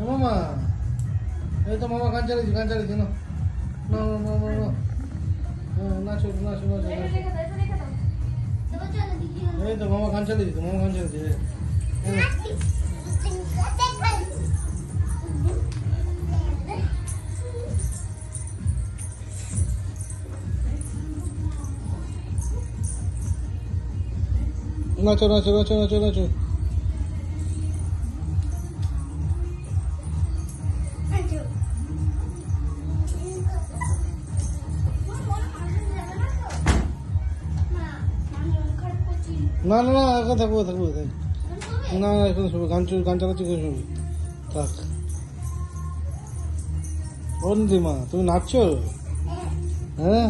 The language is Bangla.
মামা এই তো মামা গান চালিয়েছি না না না না না নাচো নাচো নাচো এই তো মামা গান চালিয়েছি নাচো নাচো নাচো নাচো নাচো না না না এখন থাকবো না না এখন শুনবো গান চালাচ্ছি এখন শুনবি থাক বন্দিমা তুমি নাচছো হ্যাঁ